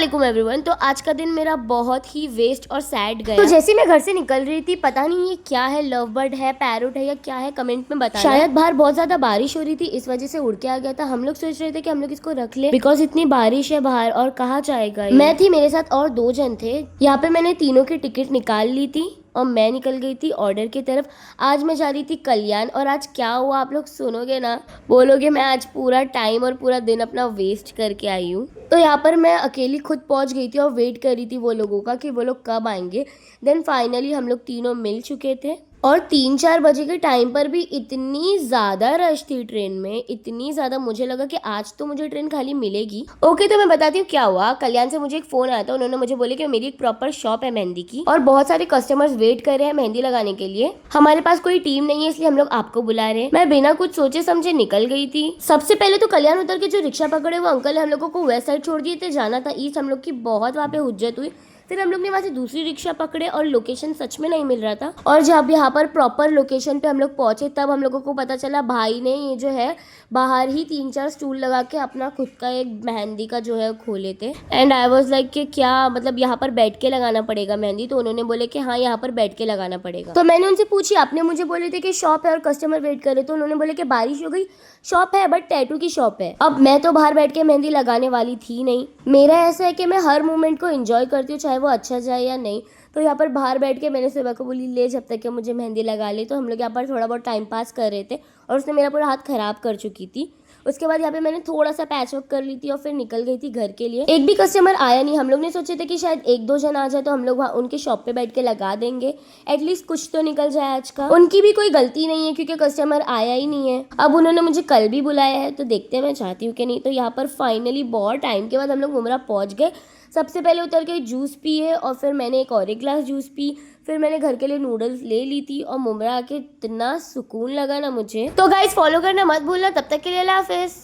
अस्सलामुअलैकुम एवरीवन। तो आज का दिन मेरा बहुत ही वेस्ट और सैड गया। तो जैसे मैं घर से निकल रही थी, पता नहीं ये क्या है, लव बर्ड है, पैरोट है या क्या है, कमेंट में बताना। शायद बाहर बहुत ज्यादा बारिश हो रही थी, इस वजह से उड़ के आ गया था। हम लोग सोच रहे थे कि हम लोग इसको रख ले, बिकॉज इतनी बारिश है बाहर और कहाँ जाएगा। मैं थी, मेरे साथ और 2 जन थे। यहाँ पे मैंने तीनों की टिकट निकाल ली थी और मैं निकल गई थी ऑर्डर की तरफ। आज मैं जा रही थी कल्याण, और आज क्या हुआ आप लोग सुनोगे ना, बोलोगे मैं आज पूरा टाइम और पूरा दिन अपना वेस्ट करके आई हूँ। तो यहाँ पर मैं अकेली खुद पहुँच गई थी और वेट कर रही थी वो लोगों का कि वो लोग कब आएंगे। देन फाइनली हम लोग तीनों मिल चुके थे और 3-4 बजे के टाइम पर भी इतनी ज़्यादा रश थी ट्रेन में, इतनी ज़्यादा मुझे लगा कि आज तो मुझे ट्रेन खाली मिलेगी। ओके, तो मैं बताती हूँ क्या हुआ। कल्याण से मुझे एक फ़ोन आया था, उन्होंने मुझे बोले कि मेरी एक प्रॉपर शॉप है मेहंदी की और बहुत सारे कस्टमर्स वेट कर रहे हैं मेहंदी लगाने के लिए। हमारे पास कोई टीम नहीं है, इसलिए हम लोग आपको बुला रहे हैं। मैं बिना कुछ सोचे समझे निकल गई थी। सबसे पहले तो कल्याण उतर के जो रिक्शा पकड़े वो अंकल हम लोगों को वेस्ट साइड छोड़ दिए थे, जाना था ईस्ट। हम लोग की बहुत वहाँ पे हुज्जत हुई। फिर हम लोग ने वहाँ से दूसरी रिक्शा पकड़े और लोकेशन सच में नहीं मिल रहा था। और जब यहाँ पर प्रॉपर लोकेशन पे हम लोग पहुंचे, तब हम लोगों को पता चला भाई ने ये जो है बाहर ही 3-4 स्टूल लगा के अपना खुद का एक मेहंदी का जो है खोले थे। एंड आई वाज लाइक कि क्या मतलब यहाँ पर बैठ के लगाना पड़ेगा मेहंदी? तो उन्होंने बोले कि हाँ यहाँ पर बैठ के लगाना पड़ेगा। तो मैंने उनसे पूछी, आपने मुझे बोले थे कि शॉप है और कस्टमर वेट कर रहे। तो उन्होंने बोले कि बारिश हो गई, शॉप है बट टैटू की शॉप है। अब मैं तो बाहर बैठ के मेहंदी लगाने वाली थी नहीं। मेरा ऐसा है कि मैं हर मोमेंट को एंजॉय करती हूँ, चाहे वो अच्छा जाए या नहीं। तो यहाँ पर बाहर बैठ के मैंने सुबह को बोली ले जब तक कि मुझे मेहंदी लगा ले। तो हम लोग यहाँ पर थोड़ा बहुत टाइम पास कर रहे थे और उसने मेरा पूरा हाथ खराब कर चुकी थी। उसके बाद यहाँ पे मैंने थोड़ा सा पैच वर्क कर ली थी और फिर निकल गई थी घर के लिए। एक भी कस्टमर आया नहीं। हम लोग ने सोचे थे कि शायद 1-2 जन आ जाए तो हम लोग वहाँ उनके शॉप पे बैठ के लगा देंगे, एटलीस्ट कुछ तो निकल जाए आज का। उनकी भी कोई गलती नहीं है क्योंकि कस्टमर आया ही नहीं है। अब उन्होंने मुझे कल भी बुलाया है, तो देखते हैं मैं चाहती हूँ कि नहीं। तो यहाँ पर फाइनली बहुत टाइम के बाद हम लोग उमरा पहुँच गए। सबसे पहले उतर के जूस पिए और फिर मैंने एक और एक ग्लास जूस पी। फिर मैंने घर के लिए नूडल्स ले ली थी और मुमरा आके इतना सुकून लगा ना मुझे। तो गाइस फॉलो करना मत भूलना। तब तक के लिए अल्लाह हाफिज़।